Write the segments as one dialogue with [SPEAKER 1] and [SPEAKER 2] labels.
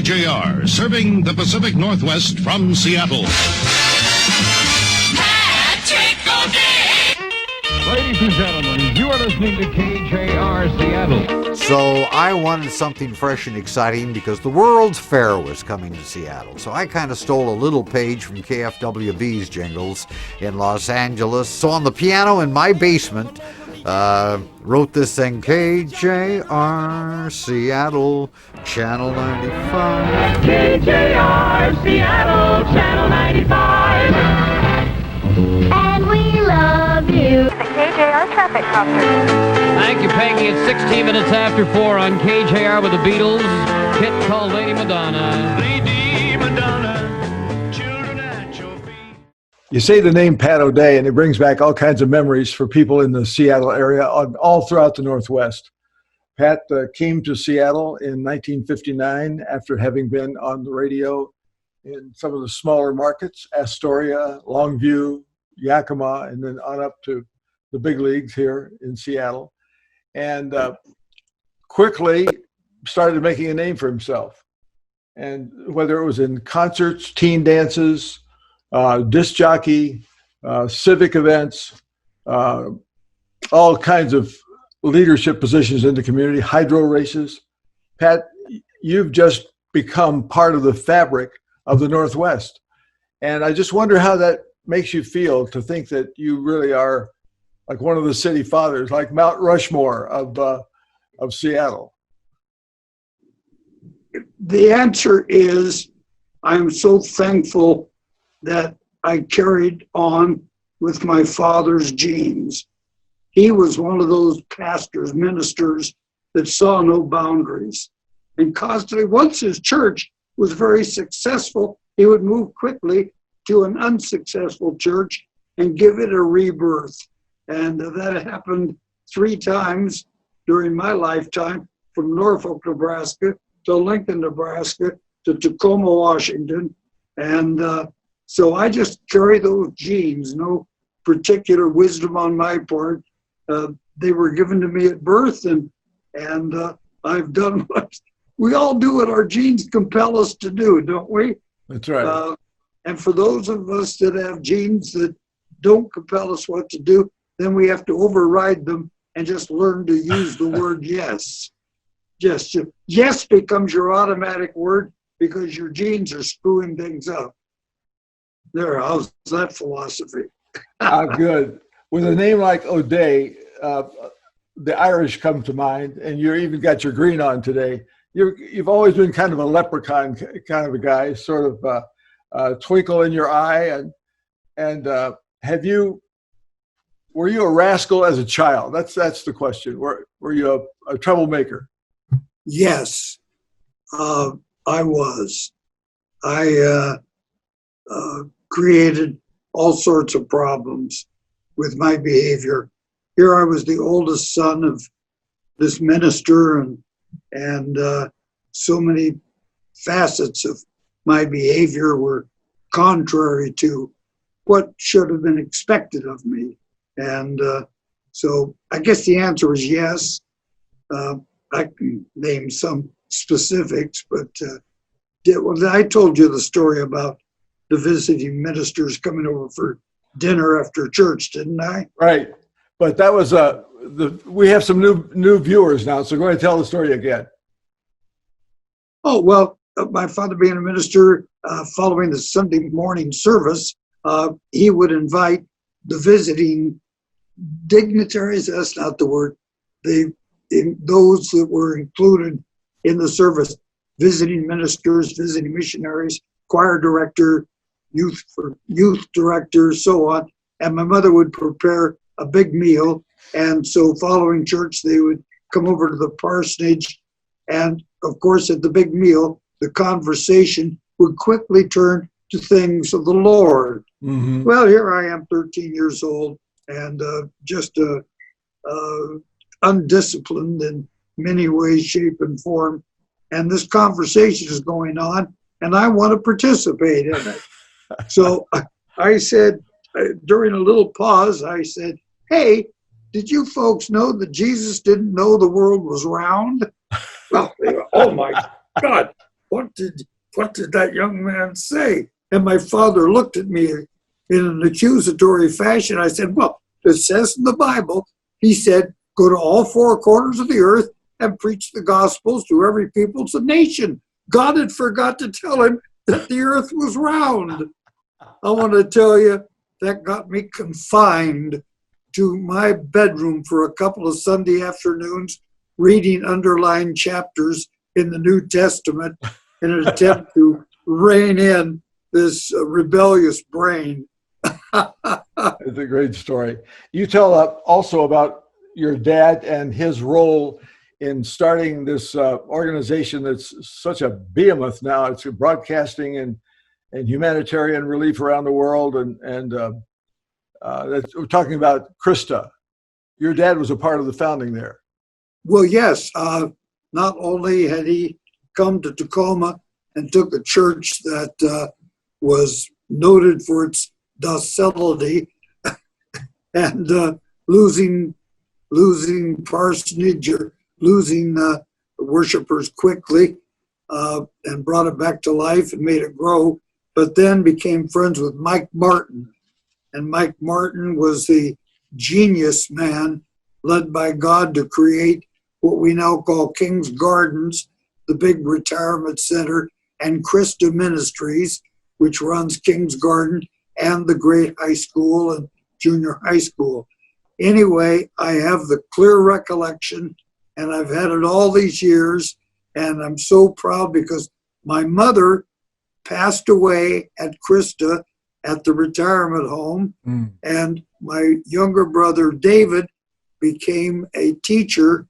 [SPEAKER 1] KJR, serving the Pacific Northwest from Seattle.
[SPEAKER 2] Patrick O'Day!
[SPEAKER 3] Ladies and gentlemen, you are listening to KJR Seattle.
[SPEAKER 4] So I wanted something fresh and exciting because the World's Fair was coming to Seattle. So I kind of stole a little page from KFWB's jingles in Los Angeles. So on the piano in my basement, wrote this thing, KJR Seattle, Channel 95.
[SPEAKER 2] KJR Seattle, Channel 95. And we love you.
[SPEAKER 5] The KJR traffic concert.
[SPEAKER 3] Thank you, Peggy. It's 16 minutes after 4 on KJR with the Beatles. Hit called Lady Madonna.
[SPEAKER 1] Lady Madonna, children at your feet.
[SPEAKER 6] You say the name Pat O'Day, and it brings back all kinds of memories for people in the Seattle area, all throughout the Northwest. Pat came to Seattle in 1959 after having been on the radio in some of the smaller markets, Astoria, Longview, Yakima, and then on up to the big leagues here in Seattle. And quickly started making a name for himself. And whether it was in concerts, teen dances, disc jockey, civic events, all kinds of leadership positions in the community, hydro races. Pat, you've just become part of the fabric of the Northwest. And I just wonder how that makes you feel to think that you really are like one of the city fathers, like Mount Rushmore of Seattle.
[SPEAKER 7] The answer is I'm so thankful that I carried on with my father's genes. He was one of those pastors, ministers that saw no boundaries. And constantly, once his church was very successful, he would move quickly to an unsuccessful church and give it a rebirth. And that happened 3 times during my lifetime, from Norfolk, Nebraska to Lincoln, Nebraska to Tacoma, Washington. And so I just carry those genes, no particular wisdom on my part. They were given to me at birth, and I've done what we all do, what our genes compel us to do, don't we?
[SPEAKER 6] That's right.
[SPEAKER 7] And for those of us that have genes that don't compel us what to do, then we have to override them and just learn to use the word yes. Just yes becomes your automatic word because your genes are screwing things up. There, how's that philosophy?
[SPEAKER 6] Good. With a name like O'Day, the Irish come to mind, and you even got your green on today. You've always been kind of a leprechaun kind of a guy, sort of a twinkle in your eye. And were you a rascal as a child? That's the question. Were you a troublemaker?
[SPEAKER 7] Yes, I was. I created all sorts of problems with my behavior. Here I was the oldest son of this minister, and so many facets of my behavior were contrary to what should have been expected of me. And so I guess the answer is yes. I can name some specifics, but I told you the story about the visiting ministers coming over for dinner after church, didn't I?
[SPEAKER 6] Right. But that was we have some new viewers now, so go ahead and tell the story again.
[SPEAKER 7] Oh, well, my father being a minister, following the Sunday morning service, he would invite the visiting dignitaries, that's not the word, those that were included in the service, visiting ministers, visiting missionaries, choir director, youth director, so on. And my mother would prepare a big meal. And so following church, they would come over to the parsonage. And of course, at the big meal, the conversation would quickly turn to things of the Lord. Mm-hmm. Well, here I am, 13 years old, and just undisciplined in many ways, shape, and form. And this conversation is going on, and I want to participate in it. So I said, during a little pause, I said, hey, did you folks know that Jesus didn't know the world was round? Well, oh my God. what did that young man say? And my father looked at me in an accusatory fashion. I said, well, it says in the Bible, he said, go to all four corners of the earth and preach the gospels to every people, to nation. God had forgot to tell him that the earth was round. I want to tell you, that got me confined to my bedroom for a couple of Sunday afternoons, reading underlined chapters in the New Testament in an attempt to rein in this rebellious brain.
[SPEAKER 6] It's a great story. You tell also about your dad and his role in starting this organization that's such a behemoth now. It's broadcasting and humanitarian relief around the world. And we're talking about Krista. Your dad was a part of the founding there.
[SPEAKER 7] Well, yes. Not only had he come to Tacoma and took a church that was noted for its docility and losing parsonage or losing worshipers quickly, and brought it back to life and made it grow, but then became friends with Mike Martin. And Mike Martin was the genius man led by God to create what we now call King's Gardens, the big retirement center, and Christa Ministries, which runs King's Garden and the great high school and junior high school. Anyway, I have the clear recollection, and I've had it all these years, and I'm so proud because my mother passed away at Christa at the retirement home, and my younger brother David became a teacher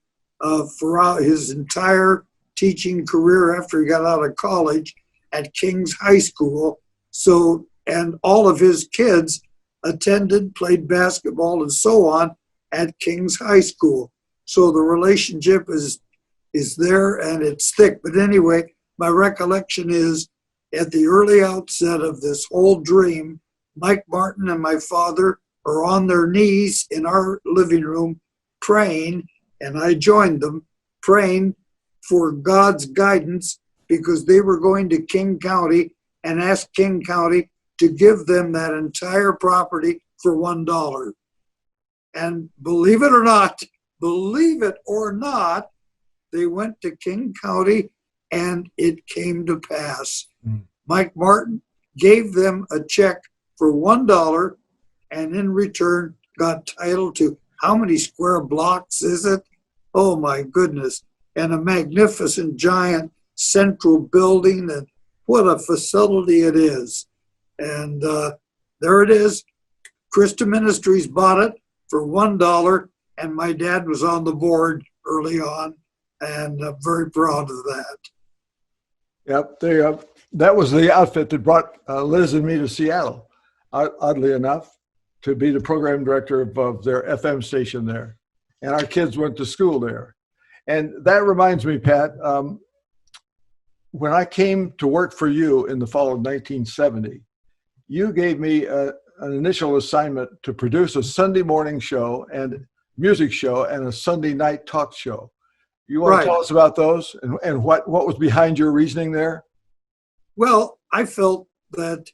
[SPEAKER 7] throughout his entire teaching career after he got out of college at King's High School. So, and all of his kids attended, played basketball and so on at King's High School. So the relationship is there and it's thick. But anyway, my recollection is at the early outset of this whole dream, Mike Martin and my father are on their knees in our living room praying, and I joined them, praying for God's guidance because they were going to King County and ask King County to give them that entire property for $1. And believe it or not, they went to King County and it came to pass. Mike Martin gave them a check for $1 and in return got title to how many square blocks is it? Oh my goodness. And a magnificent giant central building, and what a facility it is. And there it is. Christa Ministries bought it for $1, and my dad was on the board early on, and I'm very proud of that.
[SPEAKER 6] Yep, that was the outfit that brought Liz and me to Seattle, oddly enough, to be the program director of their FM station there. And our kids went to school there. And that reminds me, Pat, when I came to work for you in the fall of 1970, you gave me an initial assignment to produce a Sunday morning show and music show and a Sunday night talk show. You want to tell us about those and what was behind your reasoning there?
[SPEAKER 7] Well, I felt that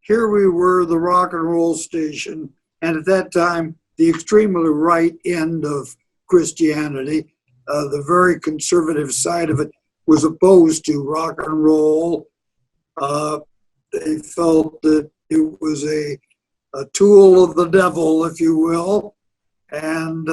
[SPEAKER 7] here we were, the rock and roll station, and at that time, the extremely right end of Christianity, the very conservative side of it, was opposed to rock and roll. They felt that it was a tool of the devil, if you will. And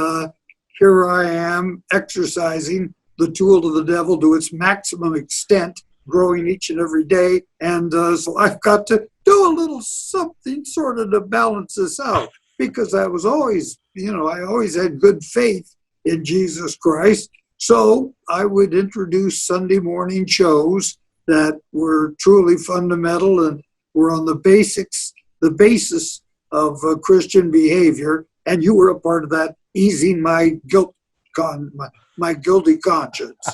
[SPEAKER 7] here I am exercising the tool of the devil to its maximum extent, growing each and every day. And so I've got to do a little something sort of to balance this out, because I was always, I always had good faith in Jesus Christ. So I would introduce Sunday morning shows that were truly fundamental and were on the basis of Christian behavior. And you were a part of that, easing my my guilty conscience.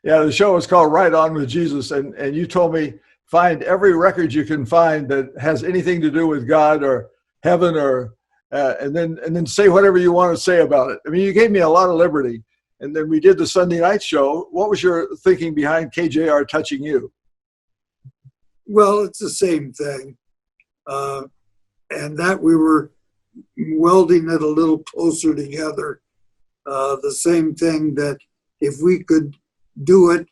[SPEAKER 6] Yeah, the show was called Right On with Jesus, and you told me find every record you can find that has anything to do with God or heaven, or and then say whatever you want to say about it. I mean, you gave me a lot of liberty, and then we did the Sunday night show. What was your thinking behind KJR Touching You?
[SPEAKER 7] Well, it's the same thing. And that we were welding it a little closer together. The same thing that if we could do it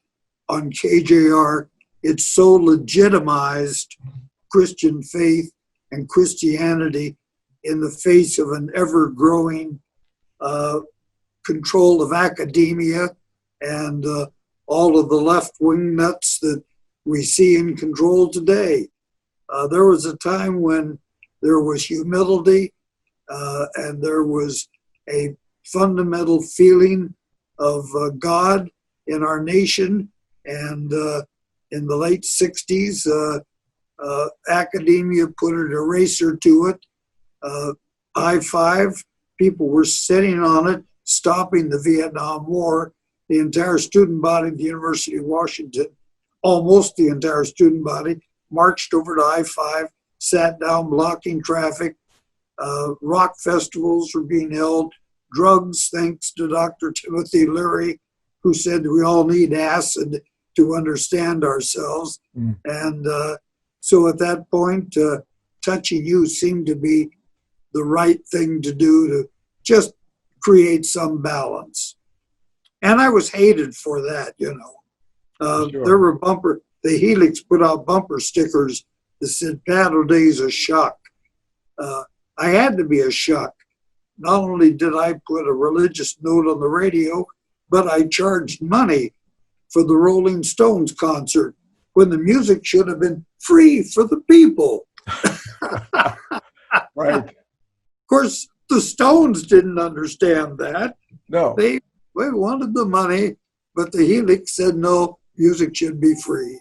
[SPEAKER 7] on KJR, it so legitimized Christian faith and Christianity in the face of an ever-growing control of academia and all of the left-wing nuts that we see in control today. There was a time when there was humility and there was a fundamental feeling of God in our nation. And in the late 60s, academia put an eraser to it. I-5, people were sitting on it, stopping the Vietnam War. The entire student body at the University of Washington, almost the entire student body, marched over to I-5, sat down blocking traffic. Rock festivals were being held. Drugs, thanks to Dr. Timothy Leary, who said we all need acid to understand ourselves. And so at that point, Touching You seemed to be the right thing to do to just create some balance. And I was hated for that, you know.
[SPEAKER 6] Sure.
[SPEAKER 7] There were the Helix put out bumper stickers that said, "Pat O'Day's a shuck." I had to be a shuck. Not only did I put a religious note on the radio, but I charged money for the Rolling Stones concert when the music should have been free for the people.
[SPEAKER 6] Right.
[SPEAKER 7] Of course, the Stones didn't understand that.
[SPEAKER 6] No.
[SPEAKER 7] They wanted the money, but the Helix said, no, music should be free.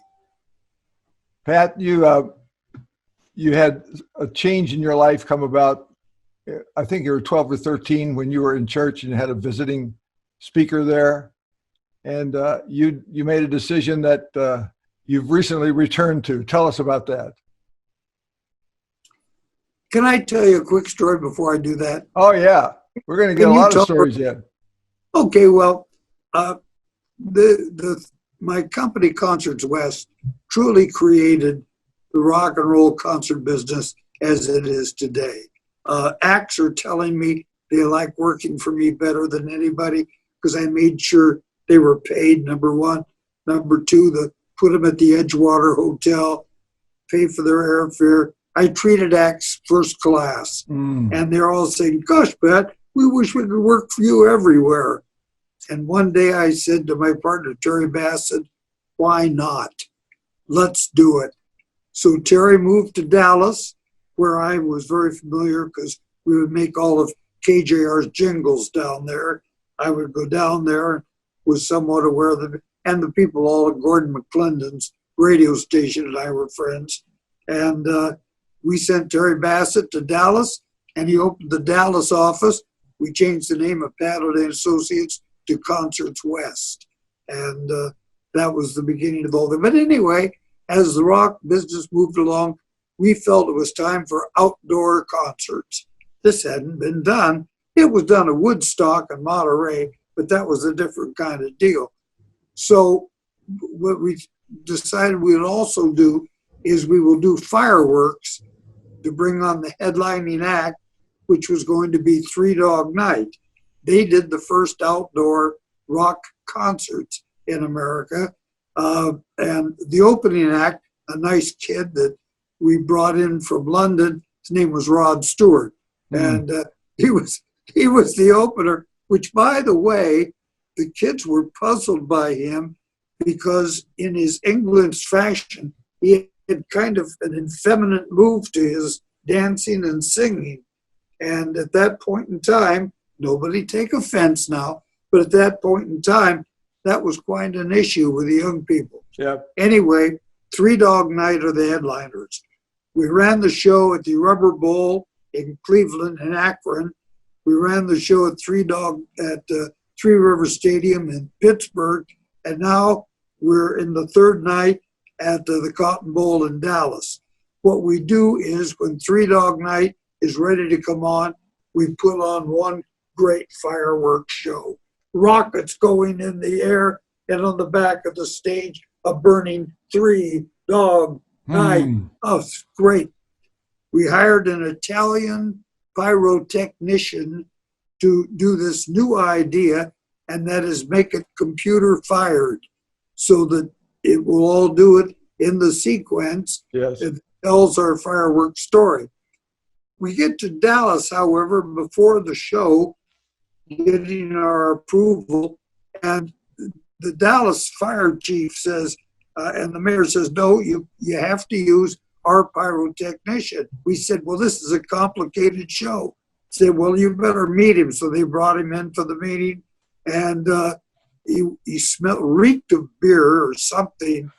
[SPEAKER 6] Pat, you had a change in your life come about. I think you were 12 or 13 when you were in church and had a visiting speaker there. And you made a decision that you've recently returned to. Tell us about that.
[SPEAKER 7] Can I tell you a quick story before I do that?
[SPEAKER 6] Oh, yeah. We're going to get a lot of stories in.
[SPEAKER 7] Okay, well, my company, Concerts West, truly created the rock and roll concert business as it is today. Acts are telling me they like working for me better than anybody because I made sure they were paid, number one. Number two, put them at the Edgewater Hotel, pay for their airfare. I treated acts first class. And they're all saying, gosh, Pat, we wish we could work for you everywhere. And one day I said to my partner, Terry Bassett, why not? Let's do it. So Terry moved to Dallas, where I was very familiar because we would make all of KJR's jingles down there. I would go down there and was somewhat aware of them. And the people all at Gordon McClendon's radio station and I were friends. And we sent Terry Bassett to Dallas, and he opened the Dallas office. We changed the name of Pat O'Day Associates to Concerts West. And that was the beginning of all that. But anyway, as the rock business moved along, we felt it was time for outdoor concerts. This hadn't been done. It was done at Woodstock and Monterey, but that was a different kind of deal. So what we decided we would also do is we will do fireworks to bring on the headlining act, which was going to be Three Dog Night. They did the first outdoor rock concerts in America. And the opening act, a nice kid that we brought in from London, his name was Rod Stewart. And he was the opener, which, by the way, the kids were puzzled by him because in his English fashion, he had kind of an effeminate move to his dancing and singing. And at that point in time, nobody take offense now, but at that point in time, that was quite an issue with the young people.
[SPEAKER 6] Yeah.
[SPEAKER 7] Anyway, Three Dog Night are the headliners. We ran the show at the Rubber Bowl in Cleveland and Akron. We ran the show at Three River Stadium in Pittsburgh. And now we're in the third night at the Cotton Bowl in Dallas. What we do is when Three Dog Night is ready to come on, we put on one great fireworks show. rockets going in the air, and on the back of the stage, a burning three-dog night. Oh, it's great. We hired an Italian pyrotechnician to do this new idea, and that is make it computer fired so that it will all do it in the sequence.
[SPEAKER 6] Yes.
[SPEAKER 7] It tells our fireworks story. We get to Dallas, however, before the show, getting our approval, and the Dallas fire chief says, and the mayor says, no, you have to use our pyrotechnician. We said, well, this is a complicated show. Said, well, you better meet him. So they brought him in for the meeting, and he reeked of beer or something.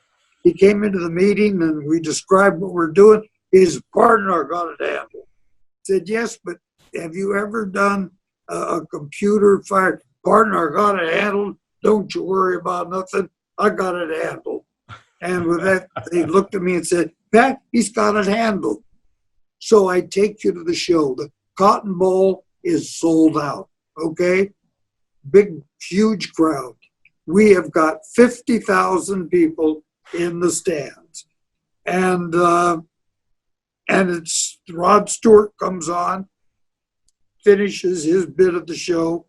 [SPEAKER 7] He came into the meeting, and we described what we're doing. His partner got it handled. Said, yes, but have you ever done a computer fire? Partner got it handled. Don't you worry about nothing. I got it handled. And with that, they looked at me and said, Pat, he's got it handled. So I take you to the show. The Cotton Bowl is sold out, okay? Big, huge crowd. We have got 50,000 people in the stands. And it's Rod Stewart comes on, finishes his bit of the show,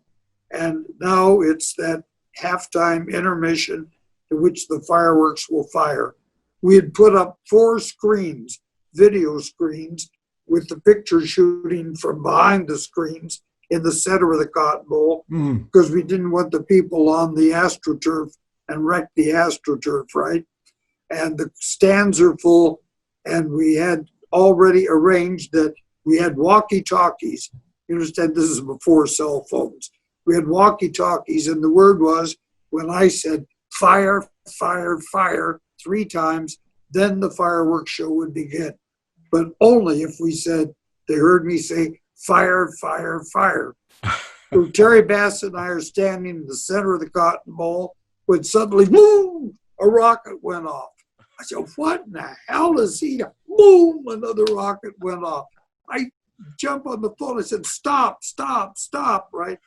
[SPEAKER 7] and now it's that halftime intermission in which the fireworks will fire. We had put up 4 screens, video screens, with the picture shooting from behind the screens in the center of the Cotton Bowl, because we didn't want the people on the AstroTurf and wreck the AstroTurf, right? And the stands are full, and we had already arranged that we had walkie-talkies. You understand, this is before cell phones. We had walkie-talkies, and the word was, when I said, fire, fire, fire 3 times, then the fireworks show would begin. But only if we said, they heard me say, fire, fire, fire. So Terry Bassett and I are standing in the center of the Cotton Bowl when suddenly, boom, a rocket went off. I said, what in the hell is he? Boom, another rocket went off. I jump on the phone. I said, stop, stop, stop, right?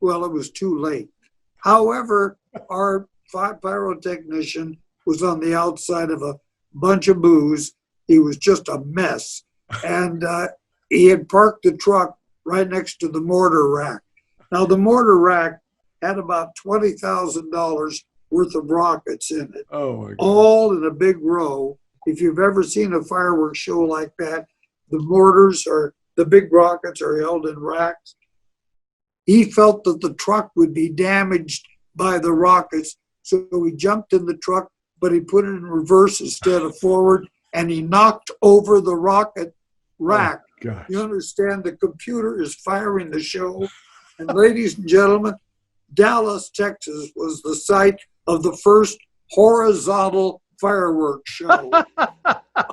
[SPEAKER 7] Well, it was too late. However, our pyrotechnician was on the outside of a bunch of booze. He was just a mess. And he had parked the truck right next to the mortar rack. Now, the mortar rack had about $20,000 worth of rockets in it, all in a big row. If you've ever seen a fireworks show like that, the mortars or the big rockets are held in racks. He felt that the truck would be damaged by the rockets, so he jumped in the truck, but he put it in reverse instead of forward, and he knocked over the rocket rack. You understand, the computer is firing the show. And ladies and gentlemen, Dallas, Texas was the site of the first horizontal fireworks show.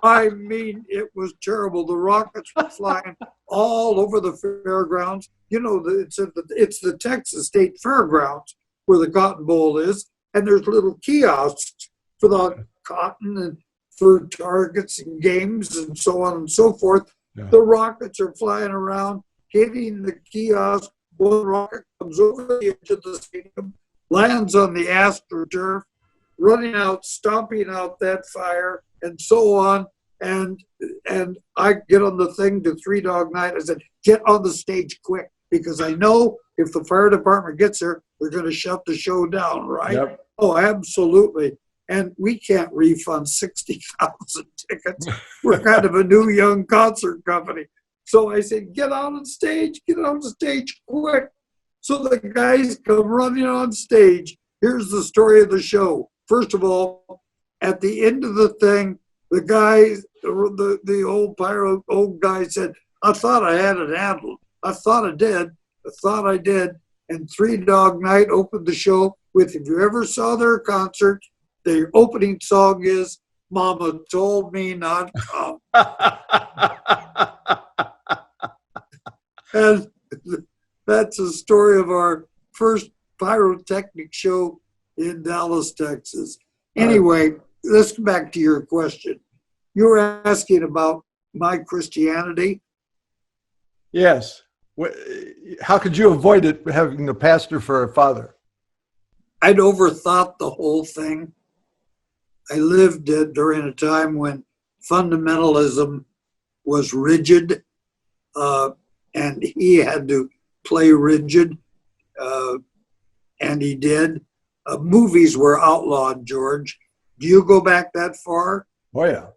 [SPEAKER 7] I mean, it was terrible. The rockets were flying all over the fairgrounds. You know, it's the Texas State Fairgrounds where the Cotton Bowl is, and there's little kiosks for the cotton and for targets and games and so on and so forth. Yeah. The rockets are flying around, hitting the kiosk. One rocket comes over the edge of the stadium, lands on the AstroTurf, running out, stomping out that fire, and so on. And I get on the thing to 3-Dog Night. I said, get on the stage quick, because I know if the fire department gets there, they're going to shut the show down, right? Yep. Oh, absolutely. And we can't refund 60,000 tickets. We're kind of a new young concert company. So I said, get on stage quick. So the guys come running on stage. Here's the story of the show. First of all, at the end of the thing, the guy, the old guy said, I thought I had it handled. I thought I did. And 3-Dog Night opened the show with, if you ever saw their concert, the opening song is Mama Told Me Not Come. And that's the story of our first pyrotechnic show in Dallas, Texas. Anyway, let's go back to your question. You were asking about my Christianity.
[SPEAKER 6] Yes. How could you avoid it having the pastor for a father?
[SPEAKER 7] I'd overthought the whole thing. I lived during a time when fundamentalism was rigid, and he had to play rigid, uh, and he did. Movies were outlawed, George. Do you go back that far?
[SPEAKER 6] Oh yeah.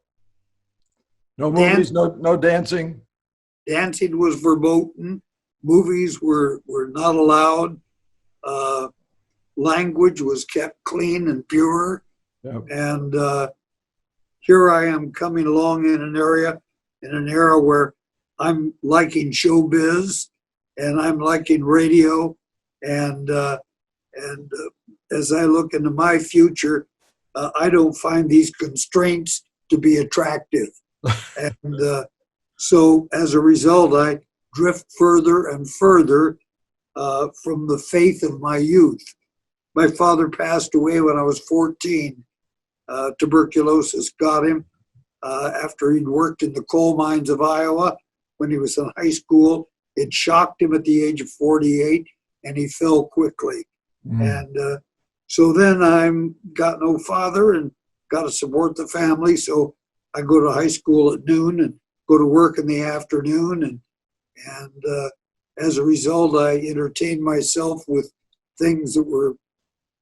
[SPEAKER 6] No movies, no dancing.
[SPEAKER 7] Dancing was verboten. Movies were not allowed. Language was kept clean and pure.
[SPEAKER 6] Yeah.
[SPEAKER 7] And here I am coming along in an era where I'm liking showbiz and I'm liking radio. And as I look into my future, I don't find these constraints to be attractive. And so as a result, I drift further and further from the faith of my youth. My father passed away when I was 14. Tuberculosis got him after he'd worked in the coal mines of Iowa when he was in high school. It shocked him at the age of 48, and he fell quickly. And so then I'm got no father and got to support the family. So I go to high school at noon and go to work in the afternoon. And as a result, I entertained myself with things that were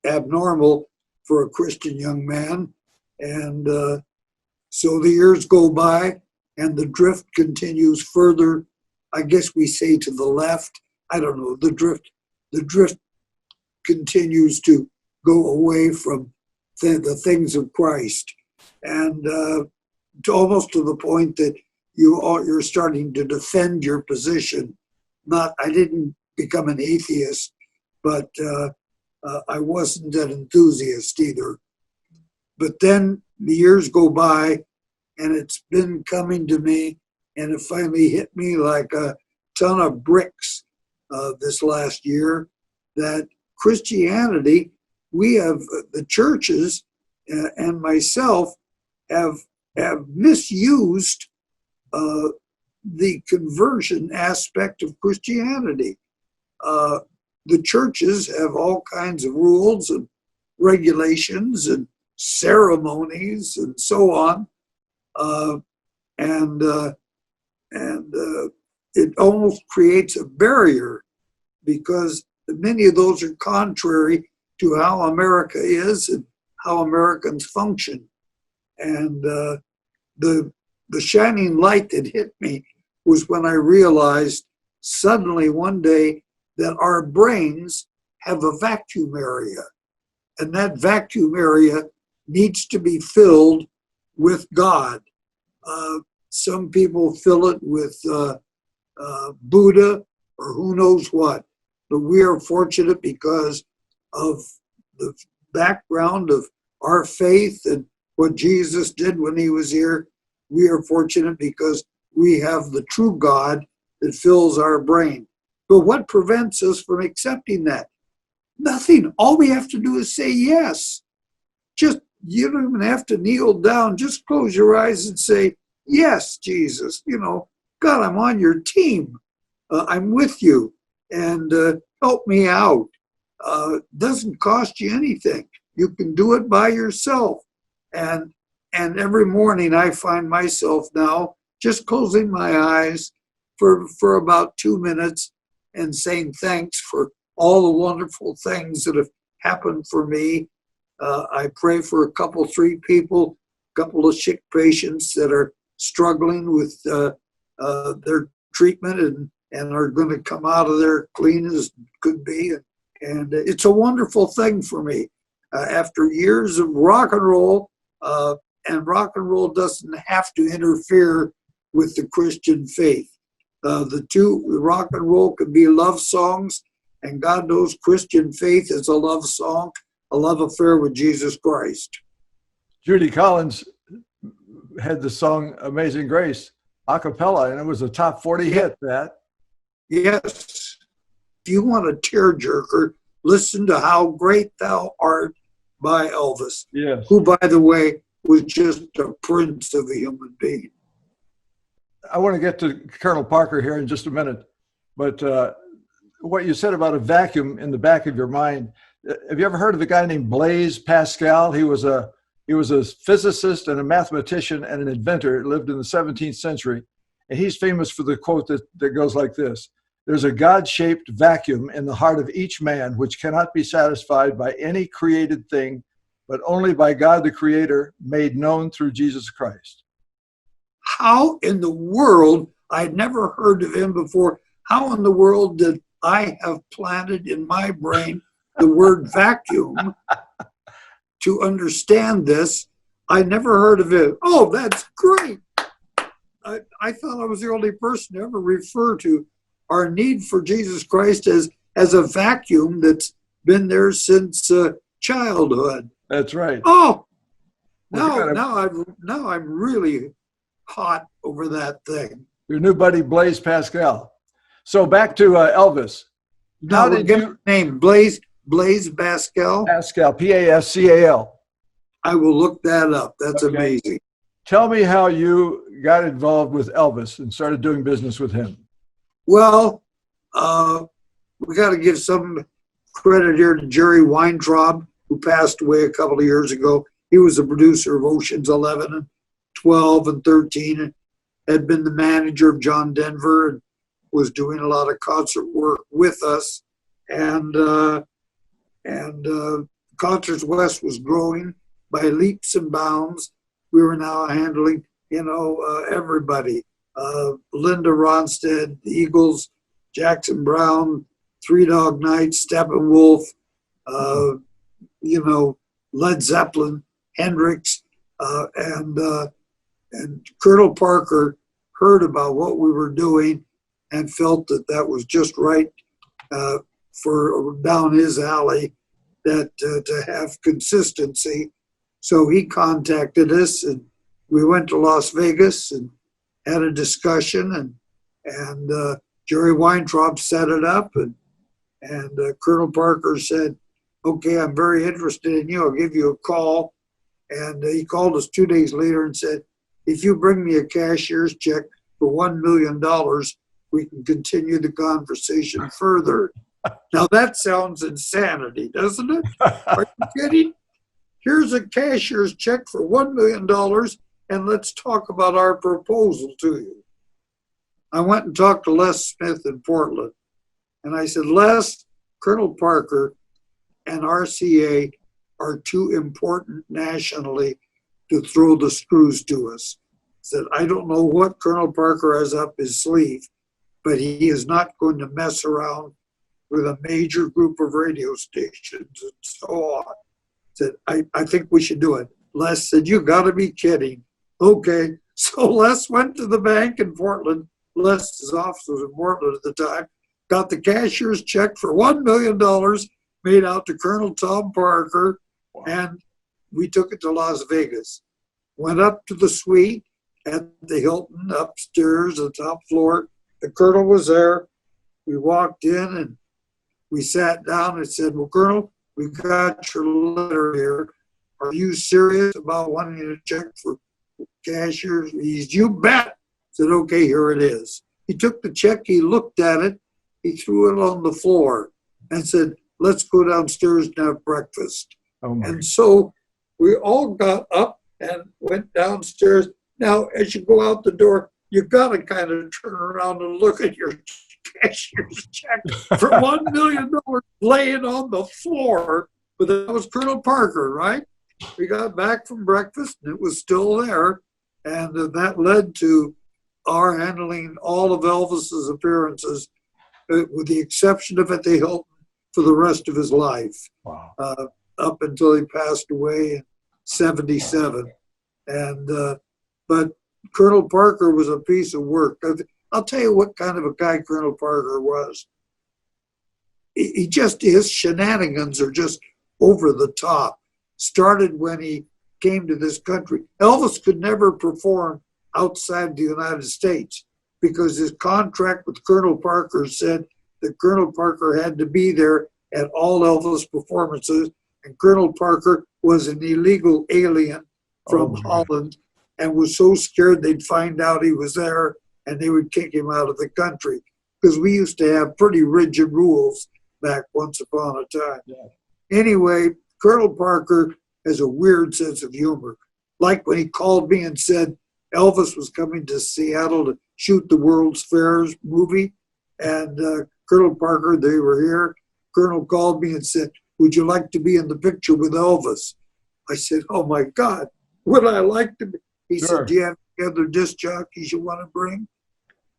[SPEAKER 7] abnormal for a Christian young man. And so the years go by and the drift continues further. I guess we say to the left. I don't know. The drift continues to go away from the things of Christ, and almost to the point that you're starting to defend your position. I didn't become an atheist, but I wasn't an enthusiast either. But then the years go by, and it's been coming to me, and it finally hit me like a ton of bricks this last year, that Christianity, we have, the churches and myself have misused the conversion aspect of Christianity. The churches have all kinds of rules and regulations and ceremonies and so on, and it almost creates a barrier because many of those are contrary to how America is and how Americans function. And the shining light that hit me was when I realized suddenly one day that our brains have a vacuum area, and that vacuum area needs to be filled with God. Some people fill it with Buddha or who knows what, but we are fortunate because of the background of our faith and what Jesus did when he was here. We are fortunate because we have the true God that fills our brain. But what prevents us from accepting that? Nothing. All we have to do is say yes. Just, you don't even have to kneel down. Just close your eyes and say, yes, Jesus. God, I'm on your team. I'm with you. And help me out. Doesn't cost you anything. You can do it by yourself. And every morning I find myself now just closing my eyes for about 2 minutes and saying thanks for all the wonderful things that have happened for me. I pray for a couple, 3 people, a couple of sick patients that are struggling with their treatment and are going to come out of there clean as could be. And it's a wonderful thing for me. After years of rock and roll doesn't have to interfere with the Christian faith. The rock and roll can be love songs, and God knows Christian faith is a love song, a love affair with Jesus Christ.
[SPEAKER 6] Judy Collins had the song Amazing Grace a cappella, and it was a top 40 hit, Pat.
[SPEAKER 7] Yes. If you want a tearjerker, listen to How Great Thou Art by Elvis,
[SPEAKER 6] Yes.
[SPEAKER 7] who, by the way, was just a prince of a human being.
[SPEAKER 6] I want to get to Colonel Parker here in just a minute, but what you said about a vacuum in the back of your mind, Have you ever heard of a guy named Blaise Pascal? He was a physicist and a mathematician and an inventor. Lived in the 17th century. And he's famous for the quote that goes like this: "There's a God-shaped vacuum in the heart of each man which cannot be satisfied by any created thing, but only by God the Creator, made known through Jesus Christ."
[SPEAKER 7] How in the world, I'd never heard of him before, how in the world did I have planted in my brain the word vacuum to understand this? I never heard of it. Oh, that's great. I thought I was the only person to ever refer to our need for Jesus Christ as a vacuum that's been there since childhood.
[SPEAKER 6] That's right.
[SPEAKER 7] Oh,
[SPEAKER 6] Well,
[SPEAKER 7] now I'm really hot over that thing.
[SPEAKER 6] your new buddy Blaise Pascal. So back to Elvis.
[SPEAKER 7] Now,
[SPEAKER 6] did
[SPEAKER 7] give
[SPEAKER 6] you-
[SPEAKER 7] me the name Blaise Pascal?
[SPEAKER 6] Pascal, Pascal.
[SPEAKER 7] I will look that up. That's
[SPEAKER 6] Okay.
[SPEAKER 7] amazing.
[SPEAKER 6] Tell me how you got involved with Elvis and started doing business with him.
[SPEAKER 7] Well, we got to give some credit here to Jerry Weintraub, who passed away a couple of years ago. He was the producer of Oceans 11 and 12 and 13, and had been the manager of John Denver, and was doing a lot of concert work with us. And Concerts West was growing by leaps and bounds. We were now handling, everybody. Linda Ronstadt, the Eagles, Jackson Brown, Three Dog Night, Steppenwolf, Led Zeppelin, Hendrix, and Colonel Parker heard about what we were doing and felt that was just right for down his alley, that to have consistency. So he contacted us, and we went to Las Vegas and had a discussion, and Jerry Weintraub set it up, and Colonel Parker said, "Okay, I'm very interested in you. I'll give you a call." And he called us 2 days later and said, "If you bring me a cashier's check for $1 million, we can continue the conversation further." Now that sounds insanity, doesn't it? Are you kidding? Here's a cashier's check for $1 million, and let's talk about our proposal to you. I went and talked to Les Smith in Portland, and I said, "Les, Colonel Parker and RCA are too important nationally to throw the screws to us." I said, "I don't know what Colonel Parker has up his sleeve, but he is not going to mess around with a major group of radio stations and so on." I said, I think we should do it. Les said, "You got to be kidding." Okay. So Les went to the bank in Portland. Les's office was in Portland at the time. Got the cashier's check for $1 million made out to Colonel Tom Parker. Wow. And we took it to Las Vegas. Went up to the suite at the Hilton upstairs, the top floor. The Colonel was there. We walked in and we sat down and said, "Well, Colonel, we got your letter here. Are you serious about wanting to check for cashiers?" He's, "You bet." I said, "Okay, here it is." He took the check, he looked at it, he threw it on the floor and said, "Let's go downstairs and have breakfast." And so we all got up and went downstairs. Now, as you go out the door, you got to kind of turn around and look at your cashier's check for $1 million laying on the floor. But that was Colonel Parker, right? We got back from breakfast and it was still there. And that led to our handling all of Elvis's appearances, with the exception of at the Hilton, for the rest of his life.
[SPEAKER 6] Wow.
[SPEAKER 7] Up until he passed away in 1977. And but Colonel Parker was a piece of work. I'll tell you what kind of a guy Colonel Parker was. His shenanigans are just over the top. Started when he came to this country. Elvis could never perform outside the United States because his contract with Colonel Parker said that Colonel Parker had to be there at all Elvis performances, and Colonel Parker was an illegal alien from Holland and was so scared they'd find out he was there and they would kick him out of the country, because we used to have pretty rigid rules back once upon a time.
[SPEAKER 6] Yeah.
[SPEAKER 7] Anyway, Colonel Parker has a weird sense of humor. Like when he called me and said Elvis was coming to Seattle to shoot the World's Fairs movie, and Colonel Parker, they were here. Colonel called me and said, "Would you like to be in the picture with Elvis?" I said, "Oh my God, would I like to be?" He
[SPEAKER 6] Sure.
[SPEAKER 7] said, "Do you have any other disc jockeys you want to bring?"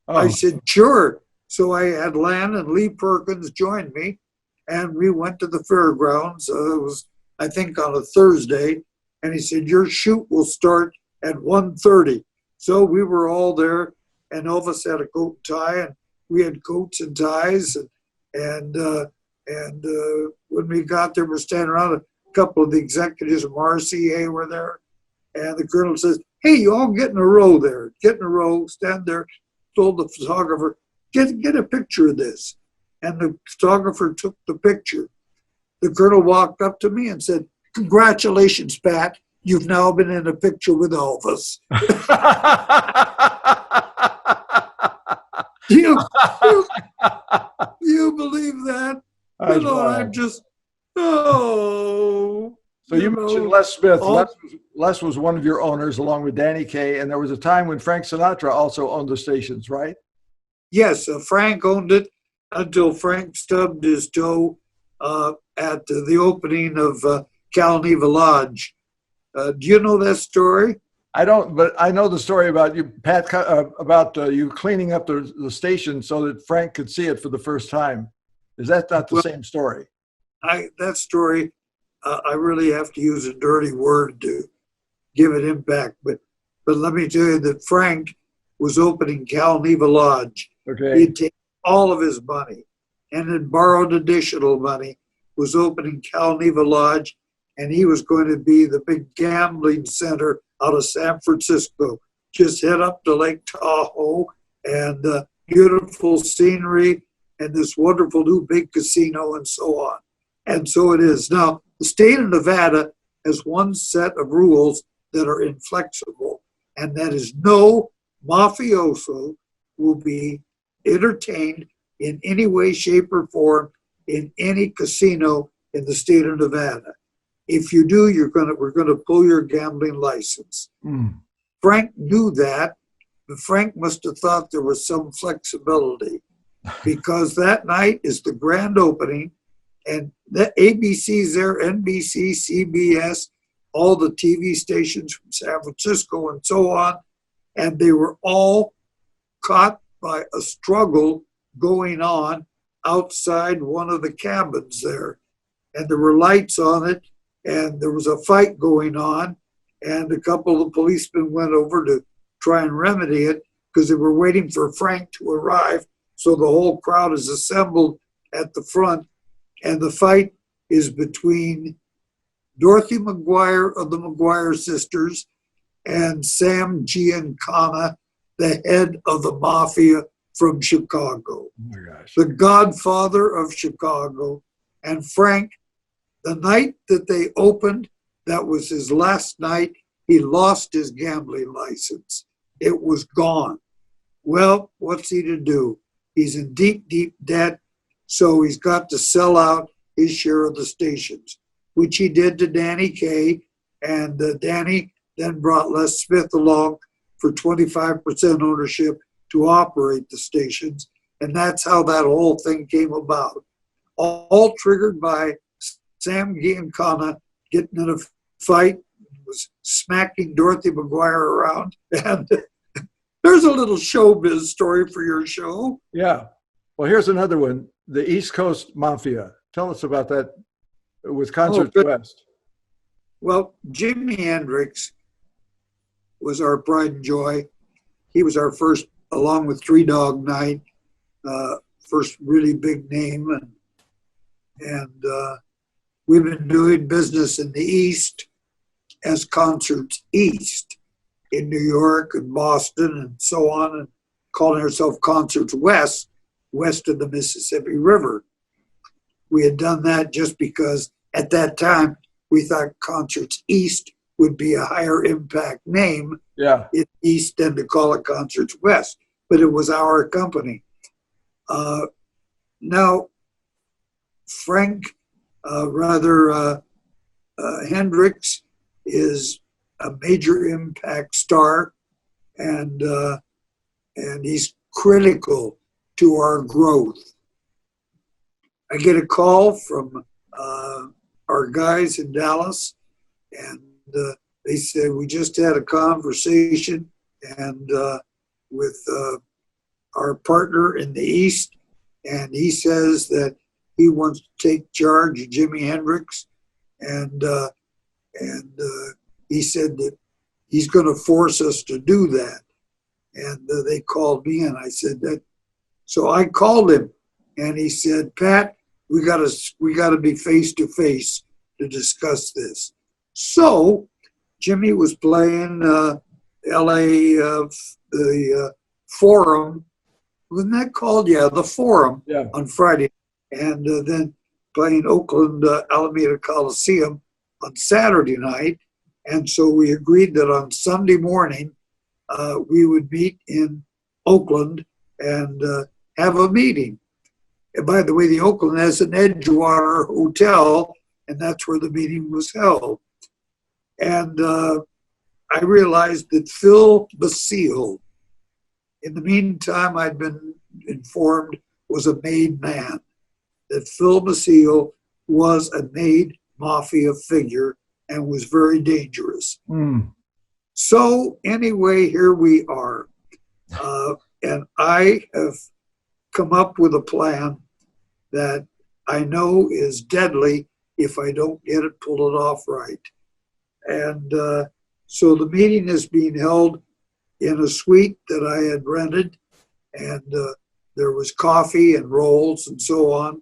[SPEAKER 6] Oh,
[SPEAKER 7] I said, "Sure." So I had Lan and Lee Perkins join me, and we went to the fairgrounds. It was, I think, on a Thursday. And he said, "Your shoot will start at 1:30. So we were all there, and Elvis had a coat and tie, and we had coats and ties. And when we got there, we're standing around. A couple of the executives of RCA were there. And the colonel says, "Hey, you all get in a row there. Get in a row, stand there." Told the photographer, get a picture of this. And the photographer took the picture. The colonel walked up to me and said, "Congratulations, Pat. You've now been in a picture with Elvis." You, you, you believe that?
[SPEAKER 6] That's
[SPEAKER 7] No,
[SPEAKER 6] wild.
[SPEAKER 7] I'm just, oh.
[SPEAKER 6] So you
[SPEAKER 7] know,
[SPEAKER 6] mentioned Les Smith.
[SPEAKER 7] all-
[SPEAKER 6] Les was one of your owners along with Danny Kaye, and there was a time when Frank Sinatra also owned the stations, right?
[SPEAKER 7] Yes, Frank owned it until Frank stubbed his toe at the opening of Calneva Lodge. Do you know that story?
[SPEAKER 6] I don't, but I know the story about you, Pat, about you cleaning up the station so that Frank could see it for the first time. Is that not the
[SPEAKER 7] Well,
[SPEAKER 6] same story?
[SPEAKER 7] That story, I really have to use a dirty word to give it impact. But let me tell you that Frank was opening Calneva Lodge.
[SPEAKER 6] Okay.
[SPEAKER 7] He'd taken all of his money and had borrowed additional money, was opening Calneva Lodge, and he was going to be the big gambling center out of San Francisco. Just head up to Lake Tahoe and beautiful scenery and this wonderful new big casino and so on. And so it is. Now, the state of Nevada has one set of rules that are inflexible, and that is no mafioso will be entertained in any way, shape, or form in any casino in the state of Nevada. If you do, we're gonna pull your gambling license.
[SPEAKER 6] Mm.
[SPEAKER 7] Frank knew that, but Frank must have thought there was some flexibility because that night is the grand opening, and the ABC's there, NBC, CBS, all the TV stations from San Francisco and so on, and they were all caught by a struggle going on outside one of the cabins there. And there were lights on it, and there was a fight going on, and a couple of policemen went over to try and remedy it because they were waiting for Frank to arrive. So the whole crowd is assembled at the front, and the fight is between Dorothy McGuire of the McGuire sisters and Sam Giancana, the head of the mafia from Chicago,
[SPEAKER 6] Oh my gosh.
[SPEAKER 7] the godfather of Chicago. And Frank, the night that they opened, that was his last night, he lost his gambling license. It was gone. Well, what's he to do? He's in deep, deep debt, so he's got to sell out his share of the stations, which he did to Danny Kaye, and Danny then brought Les Smith along for 25% ownership to operate the stations, and that's how that whole thing came about. All triggered by Sam Giancana getting in a fight, was smacking Dorothy McGuire around, and there's a little showbiz story for your show.
[SPEAKER 6] Yeah. Well, here's another one. The East Coast Mafia. Tell us about that with Concerts
[SPEAKER 7] good.
[SPEAKER 6] West.
[SPEAKER 7] Well, Jimi Hendrix was our pride and joy. He was our first, along with Three Dog Night, first really big name. And we've been doing business in the East as Concerts East in New York and Boston and so on, and calling ourselves Concerts West, west of the Mississippi River. We had done that just because at that time we thought Concerts East would be a higher impact name
[SPEAKER 6] Yeah.
[SPEAKER 7] in East than to call it Concerts West, but it was our company. Now, Frank Hendrix is a major impact star, and he's critical to our growth. I get a call from our guys in Dallas, and they said, we just had a conversation and with our partner in the East, and he says that he wants to take charge of Jimi Hendrix, and he said that he's going to force us to do that. And they called me, and I said that. So I called him, and he said, Pat, we got to be face to face to discuss this. So Jimmy was playing L.A. The Forum. Wasn't that called? Yeah, the Forum on Friday, and then playing Oakland Alameda Coliseum on Saturday night. And so we agreed that on Sunday morning we would meet in Oakland and have a meeting. And by the way, the Oakland has an Edgewater hotel, and that's where the meeting was held. And I realized that Phil Basile, in the meantime, I'd been informed, was a made man, that Phil Basile was a made mafia figure and was very dangerous. So anyway, here we are. And I have come up with a plan that I know is deadly if I don't get it, pull it off right. And so the meeting is being held in a suite that I had rented, and there was coffee and rolls and so on.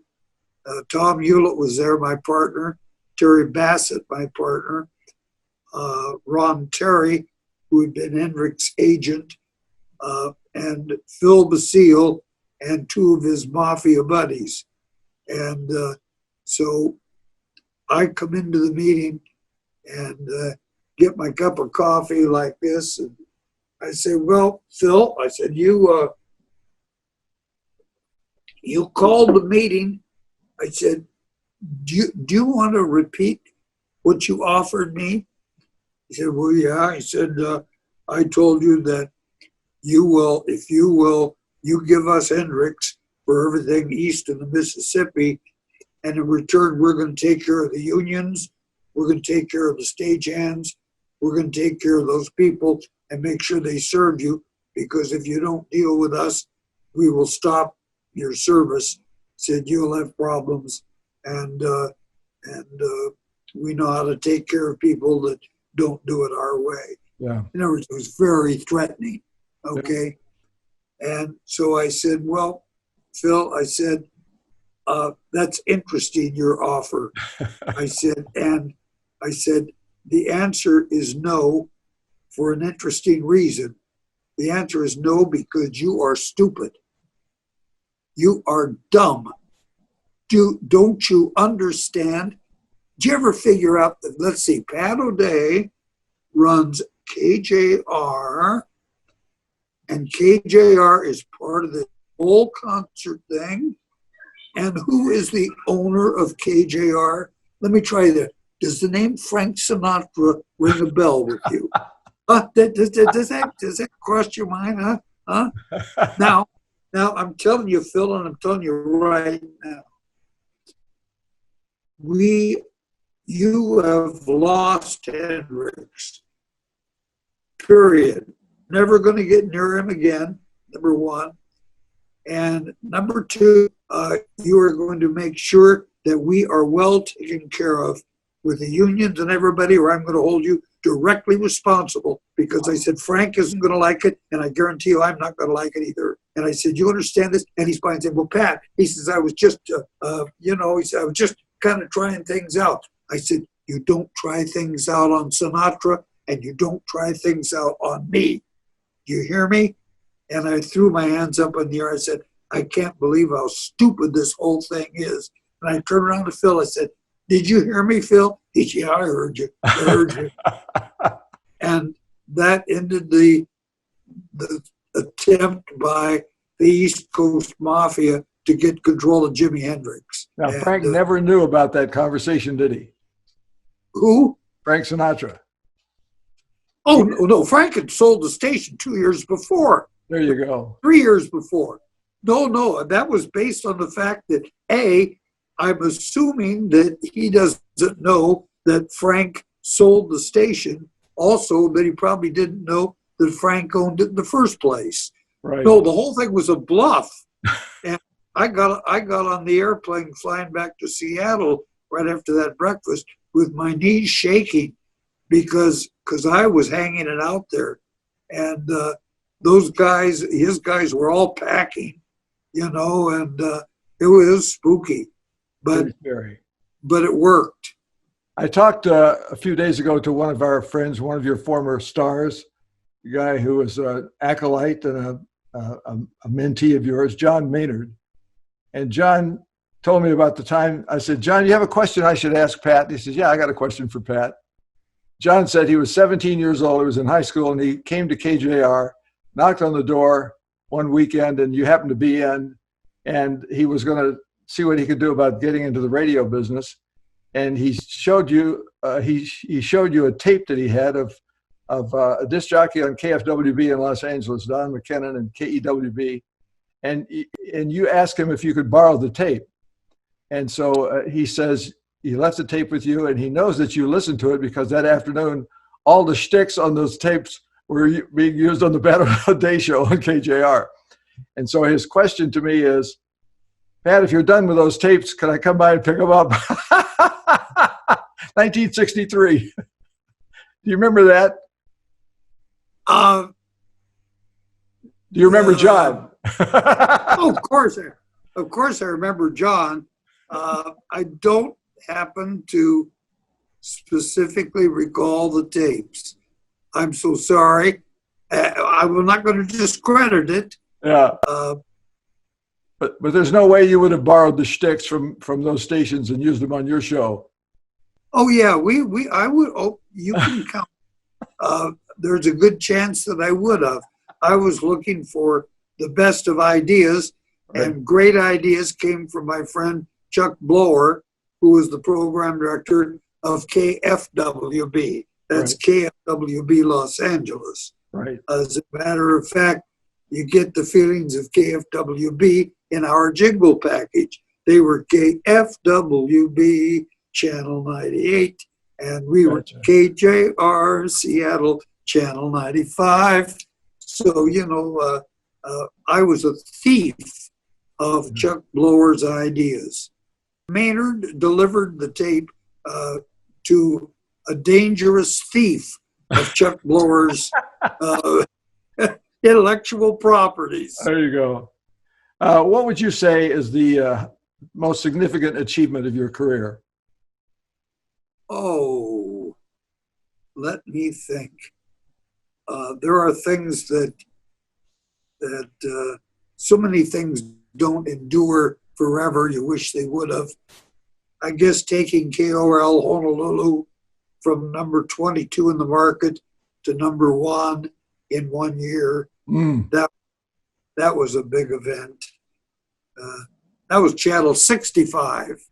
[SPEAKER 7] Tom Hewlett was there, my partner, Terry Bassett, my partner, Ron Terry, who had been Hendrix's agent, and Phil Basile and two of his mafia buddies. And so I come into the meeting and get my cup of coffee like this, and I say, well, Phil, I said, you called the meeting. I said, do you want to repeat what you offered me? He said, well, yeah. He said, I told you that if you give us Hendrix for everything east of the Mississippi, and in return, we're going to take care of the unions, we're going to take care of the stagehands, we're going to take care of those people and make sure they serve you, because if you don't deal with us, we will stop your service. Said you'll have problems, and we know how to take care of people that don't do it our way.
[SPEAKER 6] Yeah.
[SPEAKER 7] In other words, it was very threatening. Okay. Yeah. And so I said, well, Phil, I said, that's interesting, your offer. I said, the answer is no for an interesting reason. The answer is no because you are stupid. You are dumb. Don't you understand? Did you ever figure out that, let's see, Pat O'Day runs KJR, and KJR is part of the whole concert thing. And who is the owner of KJR? Let me try that. Does the name Frank Sinatra ring a bell with you? Does that cross your mind? Huh? Now I'm telling you, Phil, and I'm telling you right now, you have lost Hendrix. Period. Never going to get near him again, number one. And number two, you are going to make sure that we are well taken care of with the unions and everybody, or I'm going to hold you directly responsible, because I said, Frank isn't going to like it, and I guarantee you I'm not going to like it either. And I said, you understand this? And he's fine. I said, well, Pat, he says, I was just, he said, I was just kind of trying things out. I said, you don't try things out on Sinatra, and you don't try things out on me. Do you hear me? And I threw my hands up in the air. I said, I can't believe how stupid this whole thing is. And I turned around to Phil. I said, did you hear me, Phil? He said, yeah, I heard you. I heard you. And that ended the attempt by the East Coast Mafia to get control of Jimi Hendrix.
[SPEAKER 6] Now,
[SPEAKER 7] And,
[SPEAKER 6] Frank never knew about that conversation, did he?
[SPEAKER 7] who?
[SPEAKER 6] Frank Sinatra.
[SPEAKER 7] Oh, no, Frank had sold the station 2 years before,
[SPEAKER 6] There you go.
[SPEAKER 7] 3 years before. No, that was based on the fact that, I'm assuming that he doesn't know that Frank sold the station. Also, that he probably didn't know that Frank owned it in the first place.
[SPEAKER 6] Right.
[SPEAKER 7] No, the whole thing was a bluff. And I got on the airplane flying back to Seattle right after that breakfast with my knees shaking because I was hanging it out there. And those guys, his guys were all packing, and it was spooky. But it worked.
[SPEAKER 6] I talked a few days ago to one of our friends, one of your former stars, a guy who was an acolyte and a mentee of yours, John Maynard. And John told me about the time. I said, John, you have a question I should ask Pat? He says, yeah, I got a question for Pat. John said he was 17 years old. He was in high school, and he came to KJR, knocked on the door one weekend, and you happened to be in, and he was going to see what he could do about getting into the radio business. And he showed you he showed you a tape that he had of a disc jockey on KFWB in Los Angeles, Don McKinnon, and KEWB. And you asked him if you could borrow the tape. And so he says he left the tape with you, and he knows that you listened to it because that afternoon, all the shticks on those tapes were being used on the Battle Day show on KJR. And so his question to me is, Pat, if you're done with those tapes, can I come by and pick them up? 1963. Do you remember that? Do you remember John?
[SPEAKER 7] Of course I remember John. I don't happen to specifically recall the tapes. I'm so sorry. I'm not going to discredit it.
[SPEAKER 6] Yeah. But there's no way you would have borrowed the shticks from those stations and used them on your show.
[SPEAKER 7] Oh yeah, I would. Oh, you can count. There's a good chance that I would have. I was looking for the best of ideas, and great ideas came from my friend Chuck Blower, who was the program director of KFWB. That's KFWB Los Angeles.
[SPEAKER 6] Right.
[SPEAKER 7] As a matter of fact, you get the feelings of KFWB in our jingle package. They were KFWB Channel 98, and we were KJR Seattle Channel 95. So, I was a thief of Chuck Blower's ideas. Maynard delivered the tape to a dangerous thief of Chuck Blower's intellectual properties.
[SPEAKER 6] There you go. What would you say is the most significant achievement of your career?
[SPEAKER 7] Oh, let me think. There are things that so many things don't endure forever. You wish they would have. I guess taking KOL Honolulu from number 22 in the market to number 1 in 1 year, that was a big event. That was Channel 65.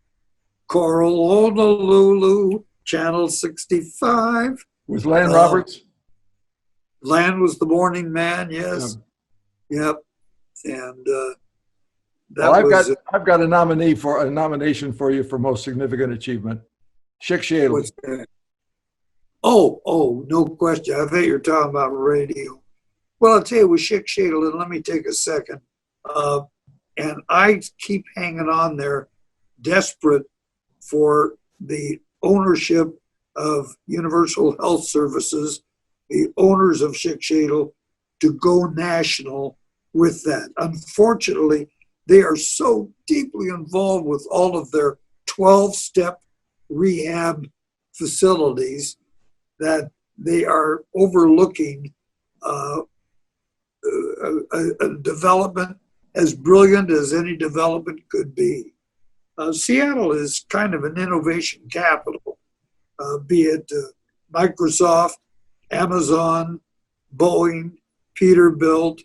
[SPEAKER 7] Coral Honolulu, Channel 65.
[SPEAKER 6] With Lan Roberts?
[SPEAKER 7] Lan was the morning man, yes. Yep. And
[SPEAKER 6] I've got a nomination for you for most significant achievement. Schick Shadle.
[SPEAKER 7] Oh, no question. I thought you were talking about radio. Well, I'll tell you, with Schick Shadle, and let me take a second. And I keep hanging on there, desperate for the ownership of Universal Health Services, the owners of Schick Shadle, to go national with that. Unfortunately, they are so deeply involved with all of their 12-step rehab facilities that they are overlooking a development as brilliant as any development could be. Seattle is kind of an innovation capital, be it Microsoft, Amazon, Boeing, Peterbilt,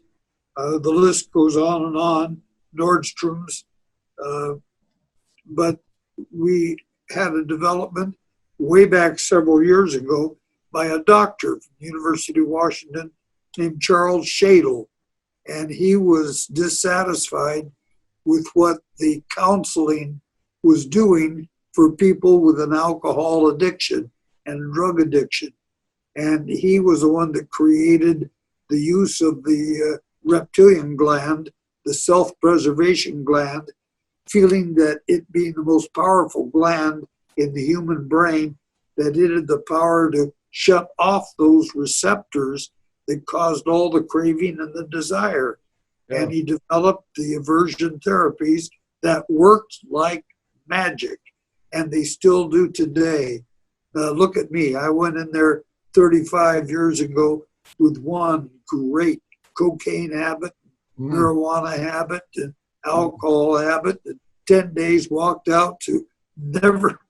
[SPEAKER 7] the list goes on and on, Nordstrom's. but we had a development way back several years ago by a doctor from the University of Washington named Charles Shadle. And he was dissatisfied with what the counseling was doing for people with an alcohol addiction and drug addiction. And he was the one that created the use of the reptilian gland, the self-preservation gland, feeling that it being the most powerful gland in the human brain, that it had the power to shut off those receptors that caused all the craving and the desire. Yeah. And he developed the aversion therapies that worked like magic, and they still do today. Look at me. I went in there 35 years ago with one great cocaine habit, marijuana habit, and alcohol habit. And 10 days walked out to never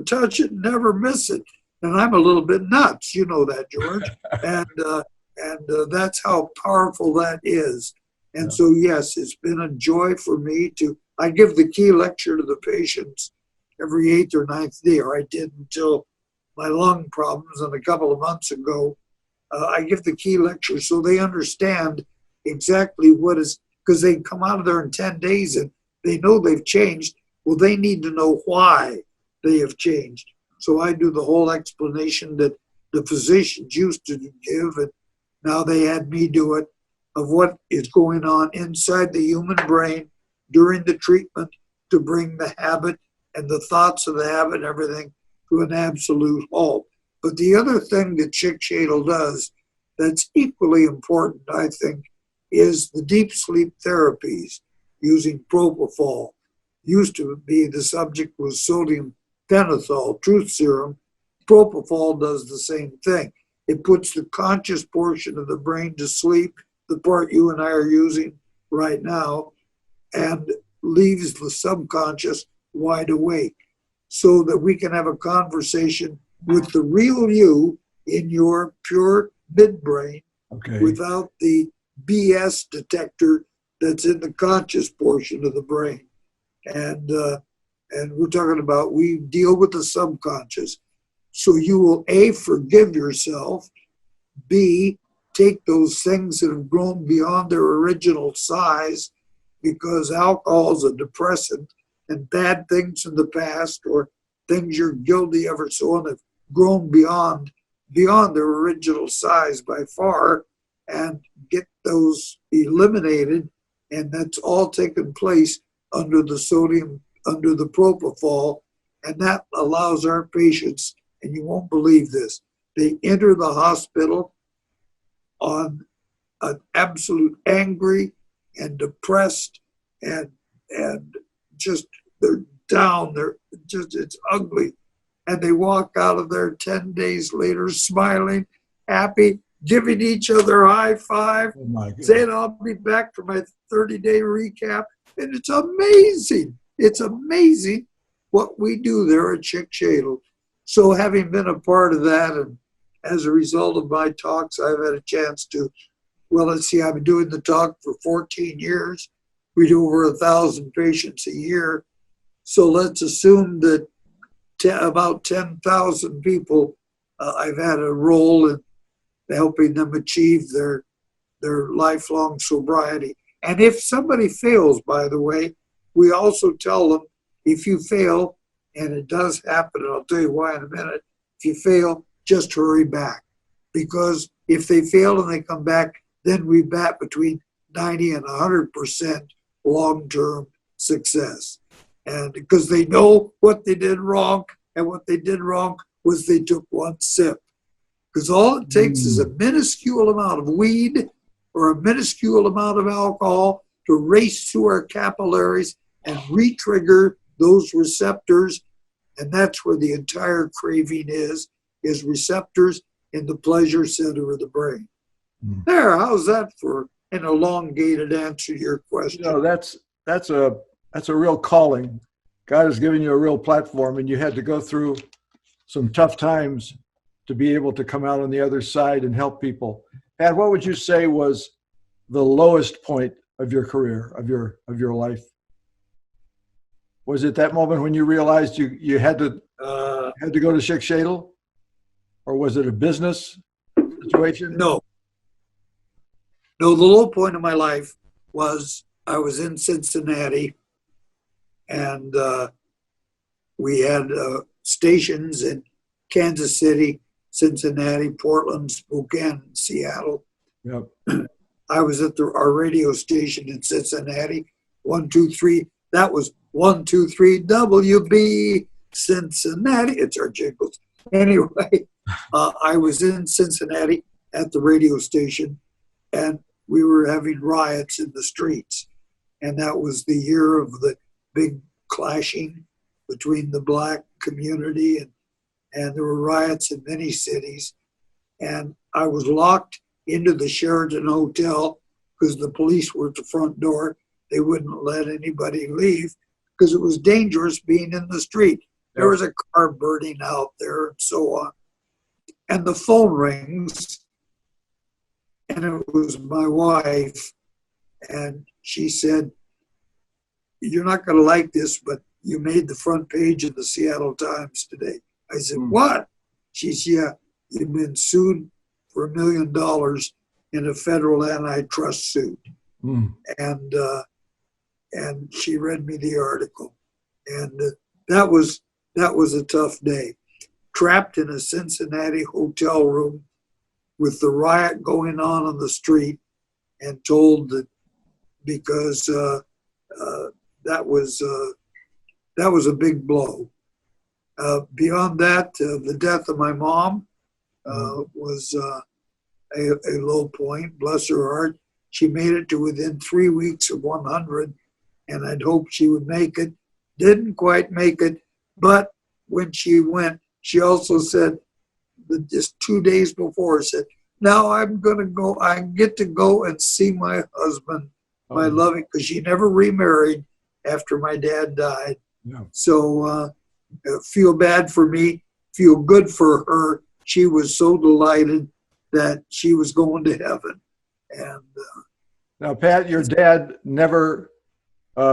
[SPEAKER 7] touch it, never miss it. And I'm a little bit nuts, you know that, George. and that's how powerful that is. And so, yes, it's been a joy for me I give the key lecture to the patients every 8th or 9th day, or I did until my lung problems and a couple of months ago. I give the key lecture so they understand exactly what is, because they come out of there in 10 days and they know they've changed. Well, they need to know why they have changed. So I do the whole explanation that the physicians used to give, and now they had me do it, of what is going on inside the human brain during the treatment to bring the habit and the thoughts of the habit and everything to an absolute halt. But the other thing that Chick Shadle does that's equally important, I think, is the deep sleep therapies using propofol. Used to be the subject was sodium pentothal, truth serum. Propofol does the same thing. It puts the conscious portion of the brain to sleep, the part you and I are using right now, and leaves the subconscious wide awake so that we can have a conversation with the real you in your pure midbrain, without the BS detector that's in the conscious portion of the brain. And we're talking about, we deal with the subconscious. So you will A, forgive yourself, B, take those things that have grown beyond their original size, because alcohol is a depressant, and bad things in the past or things you're guilty of or so on have grown beyond their original size by far, and get those eliminated. And that's all taken place under the sodium, under the propofol. And that allows our patients, and you won't believe this, they enter the hospital on an absolute angry and depressed and just, they're down, it's ugly. And they walk out of there 10 days later smiling, happy, giving each other a high five, saying, I'll be back for my 30-day recap. And it's amazing. It's amazing what we do there at Chick Shadle. So having been a part of that, and as a result of my talks, I've had a chance to, well, let's see, I've been doing the talk for 14 years. We do over 1,000 patients a year. So let's assume that about 10,000 people I've had a role in helping them achieve their lifelong sobriety. And if somebody fails, by the way, we also tell them, if you fail, and it does happen, and I'll tell you why in a minute, if you fail, just hurry back. Because if they fail and they come back, then we bat between 90 and 100% long-term success. And because they know what they did wrong, and what they did wrong was they took one sip. Because all it takes is a minuscule amount of weed or a minuscule amount of alcohol to race through our capillaries and re-trigger those receptors. And that's where the entire craving is receptors in the pleasure center of the brain. There, how's that for an elongated answer to your question?
[SPEAKER 6] You know, that's a real calling. God has given you a real platform, and you had to go through some tough times to be able to come out on the other side and help people. Pat, what would you say was the lowest point of your career, of your life? Was it that moment when you realized you had to
[SPEAKER 7] Uh,
[SPEAKER 6] go to Schick-Shadel? Or was it a business situation?
[SPEAKER 7] no, no. The low point of my life was I was in Cincinnati, and we had stations in Kansas City, Cincinnati, Portland, Spokane, Seattle.
[SPEAKER 6] Yep.
[SPEAKER 7] I was at our radio station in Cincinnati, 123. That was 123 WB Cincinnati. It's our jingles. Anyway, I was in Cincinnati at the radio station, and we were having riots in the streets. And that was the year of the big clashing between the black community, and there were riots in many cities. And I was locked into the Sheraton Hotel because the police were at the front door. They wouldn't let anybody leave because it was dangerous being in the street. There was a car burning out there and so on. And the phone rings, and it was my wife. And she said, "You're not going to like this, but you made the front page of the Seattle Times today." I said, "What?" She said, "Yeah, you've been sued for $1 million in a federal antitrust suit." And she read me the article. And that was a tough day. Trapped in a Cincinnati hotel room with the riot going on the street, and told that because that was a big blow. Beyond that, the death of my mom was a low point. Bless her heart. She made it to within 3 weeks of 100, and I'd hoped she would make it. Didn't quite make it, but when she went, she also said, that just 2 days before, said, "Now I'm going to go, I get to go and see my husband, my loving," because she never remarried after my dad died.
[SPEAKER 6] Yeah.
[SPEAKER 7] So feel bad for me, feel good for her. She was so delighted that she was going to heaven. And
[SPEAKER 6] Now, Pat, your dad never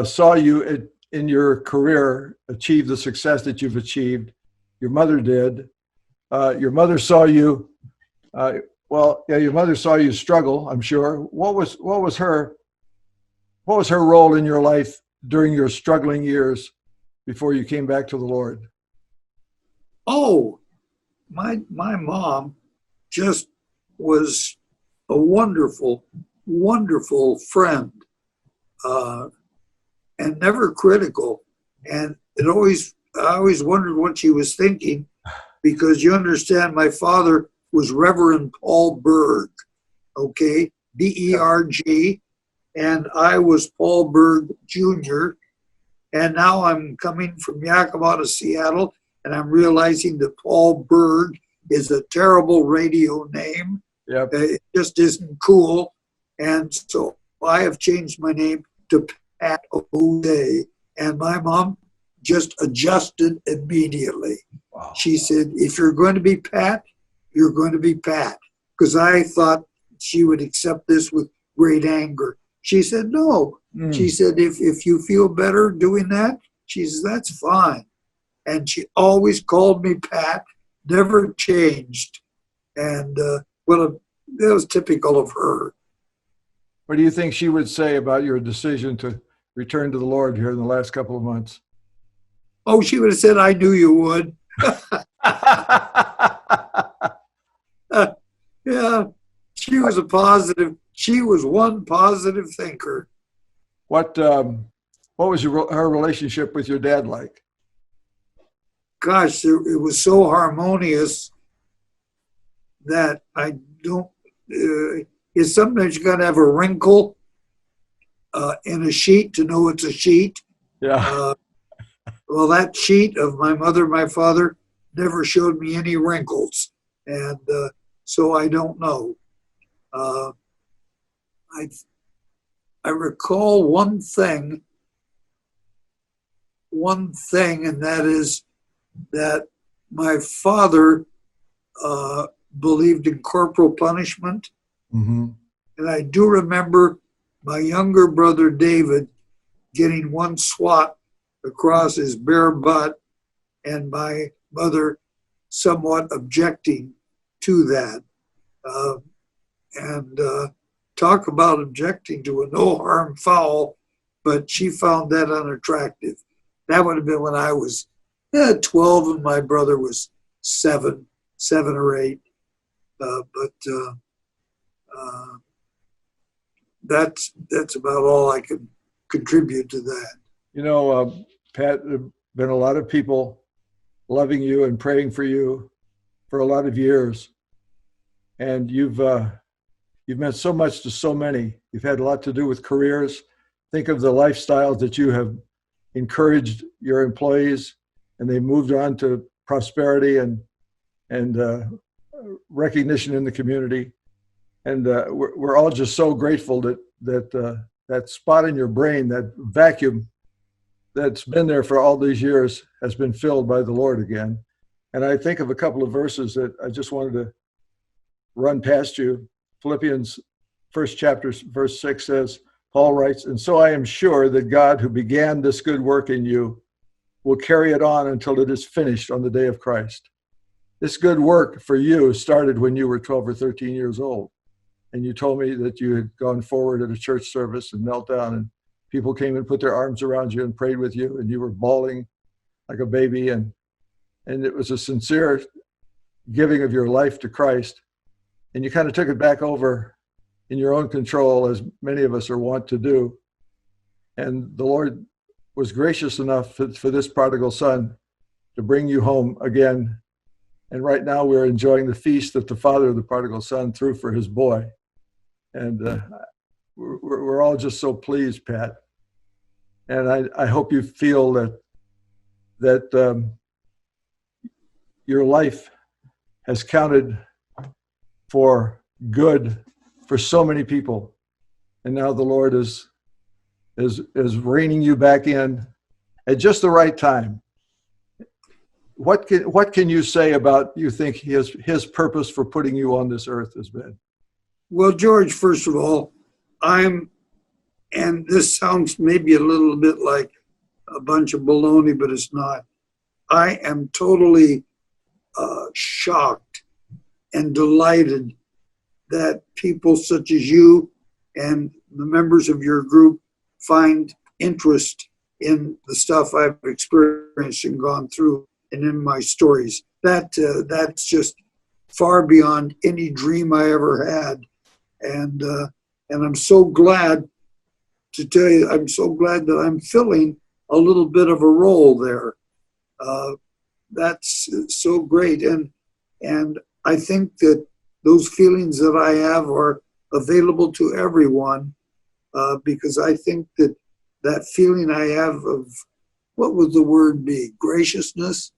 [SPEAKER 6] saw you in your career achieve the success that you've achieved. Your mother did. Your mother saw you. Your mother saw you struggle, I'm sure. What was her role in your life during your struggling years before you came back to the Lord?
[SPEAKER 7] oh, my mom just was a wonderful, wonderful friend, and never critical. And I always wondered what she was thinking, because you understand, my father was Reverend Paul Berg, okay, B-E-R-G, and I was Paul Berg Jr. And now I'm coming from Yakima to Seattle, and I'm realizing that Paul Berg is a terrible radio name.
[SPEAKER 6] Yep.
[SPEAKER 7] It just isn't cool. And so I have changed my name to Pat O'Day. And my mom just adjusted immediately.
[SPEAKER 6] Wow.
[SPEAKER 7] She said, "If you're going to be Pat, you're going to be Pat." Because I thought she would accept this with great anger. She said, "No." She said, if you feel better doing that, she says, "That's fine." And she always called me Pat, never changed. And that was typical of her.
[SPEAKER 6] What do you think she would say about your decision to return to the Lord here in the last couple of months?
[SPEAKER 7] Oh, she would have said, "I knew you would." Yeah, she was one positive thinker.
[SPEAKER 6] What was her relationship with your dad like?
[SPEAKER 7] Gosh, it was so harmonious that I don't, sometimes you got to have a wrinkle in a sheet to know it's a sheet.
[SPEAKER 6] Yeah.
[SPEAKER 7] Well, that sheet of my mother, my father, never showed me any wrinkles. And so I don't know. I recall one thing, and that is that my father believed in corporal punishment.
[SPEAKER 6] Mm-hmm.
[SPEAKER 7] And I do remember my younger brother, David, getting one swat across his bare butt, and my mother somewhat objecting to that. And talk about objecting to a no harm foul, but she found that unattractive. That would have been when I was 12 and my brother was 7 or 8. That's about all I can contribute to that.
[SPEAKER 6] You know, Pat, there have been a lot of people loving you and praying for you for a lot of years. And you've meant so much to so many. You've had a lot to do with careers. Think of the lifestyles that you have encouraged your employees, and they moved on to prosperity and recognition in the community. And we're all just so grateful that spot in your brain, that vacuum that's been there for all these years, has been filled by the Lord again. And I think of a couple of verses that I just wanted to run past you. Philippians 1st chapter, verse 6 says, Paul writes, "And so I am sure that God, who began this good work in you, will carry it on until it is finished on the day of Christ." This good work for you started when you were 12 or 13 years old. And you told me that you had gone forward at a church service and knelt down, and people came and put their arms around you and prayed with you, and you were bawling like a baby. And it was a sincere giving of your life to Christ. And you kind of took it back over in your own control, as many of us are wont to do. And the Lord was gracious enough for this prodigal son to bring you home again. And right now we're enjoying the feast that the father of the prodigal son threw for his boy. And we're all just so pleased, Pat. And I hope you feel that your life has counted for good for so many people. And now the Lord is reining you back in at just the right time. What can you say about, you think, his purpose for putting you on this earth has been?
[SPEAKER 7] Well, George, first of all, and this sounds maybe a little bit like a bunch of baloney, but it's not. I am totally shocked and delighted that people such as you and the members of your group find interest in the stuff I've experienced and gone through and in my stories. That's just far beyond any dream I ever had. And I'm so glad to tell you, I'm so glad that I'm filling a little bit of a role there. That's so great. And I think that those feelings that I have are available to everyone, because I think that feeling I have of, what would the word be? Graciousness?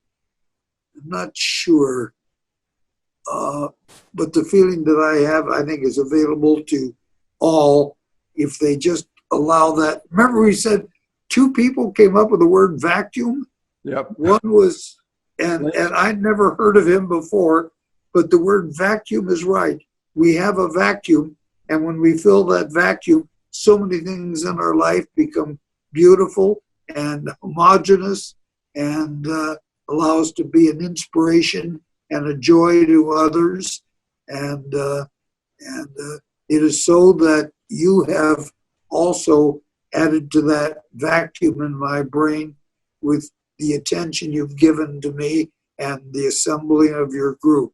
[SPEAKER 7] I'm not sure. But the feeling that I have, I think, is available to all if they just allow that. Remember we said 2 people came up with the word vacuum?
[SPEAKER 6] Yep.
[SPEAKER 7] One was, and I'd never heard of him before, but the word vacuum is right. We have a vacuum, and when we fill that vacuum, so many things in our life become beautiful and homogeneous and allow us to be an inspiration and a joy to others. And it is so that you have also added to that vacuum in my brain with the attention you've given to me and the assembling of your group.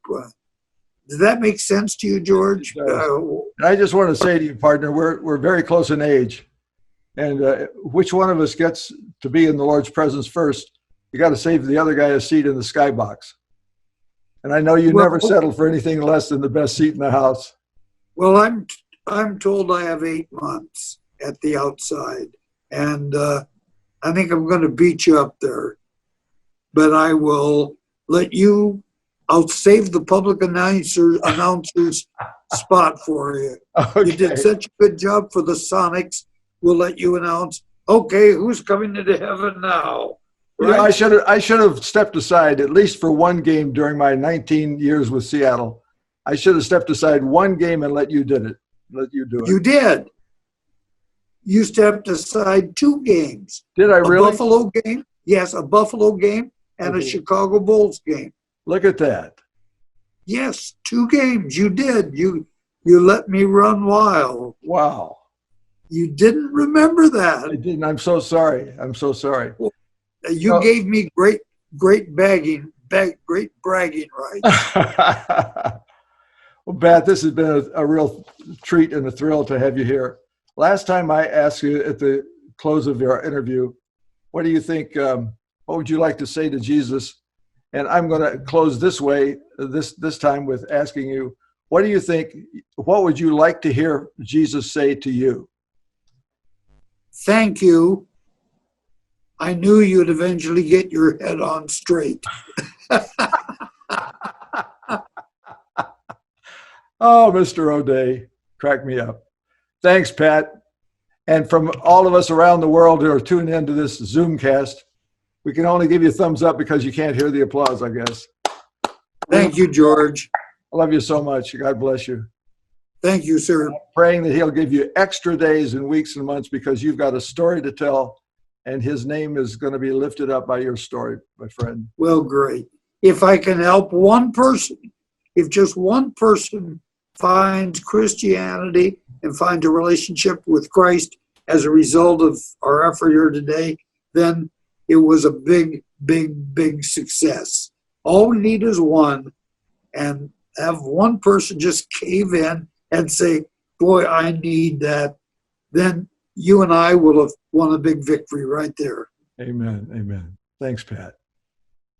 [SPEAKER 7] Does that make sense to you, George?
[SPEAKER 6] I just want to say to you, partner, we're very close in age. And which one of us gets to be in the Lord's presence first, you got to save the other guy a seat in the skybox. And I know you never settle for anything less than the best seat in the house.
[SPEAKER 7] Well, I'm told I have 8 months at the outside, and I think I'm going to beat you up there. But I will let you. I'll save the public announcer's spot for you.
[SPEAKER 6] Okay.
[SPEAKER 7] You did such a good job for the Sonics. We'll let you announce. Okay, who's coming into heaven now?
[SPEAKER 6] Right? You know, I should have stepped aside at least for one game during my 19 years with Seattle. I should have stepped aside one game and let you do it.
[SPEAKER 7] You did. used to have to decide 2 games.
[SPEAKER 6] Did I really?
[SPEAKER 7] A Buffalo game, yes, a Buffalo game and a Chicago Bulls game.
[SPEAKER 6] Look at that.
[SPEAKER 7] Yes, 2 games. You did. You let me run wild.
[SPEAKER 6] Wow.
[SPEAKER 7] You didn't remember
[SPEAKER 6] I
[SPEAKER 7] that.
[SPEAKER 6] didn't. I'm so sorry. I'm so sorry.
[SPEAKER 7] You gave me great bragging rights.
[SPEAKER 6] Well, Bat, this has been a real treat and a thrill to have you here. Last time I asked you at the close of your interview, what do you think, what would you like to say to Jesus? And I'm going to close this way, this time with asking you, what do you think, what would you like to hear Jesus say to you?
[SPEAKER 7] Thank you. I knew you'd eventually get your head on straight.
[SPEAKER 6] Oh, Mr. O'Day, crack me up. Thanks, Pat. And from all of us around the world who are tuning into this Zoomcast, we can only give you a thumbs up because you can't hear the applause, I guess.
[SPEAKER 7] Thank you, George.
[SPEAKER 6] I love you so much. God bless you.
[SPEAKER 7] Thank you, sir.
[SPEAKER 6] Praying that he'll give you extra days and weeks and months because you've got a story to tell, and his name is going to be lifted up by your story, my friend.
[SPEAKER 7] Well, great. If I can help one person, if just one person finds Christianity and finds a relationship with Christ as a result of our effort here today, then it was a big, big, big success. All we need is one, and have one person just cave in and say, boy, I need that. Then you and I will have won a big victory right there.
[SPEAKER 6] Amen. Amen. Thanks, Pat.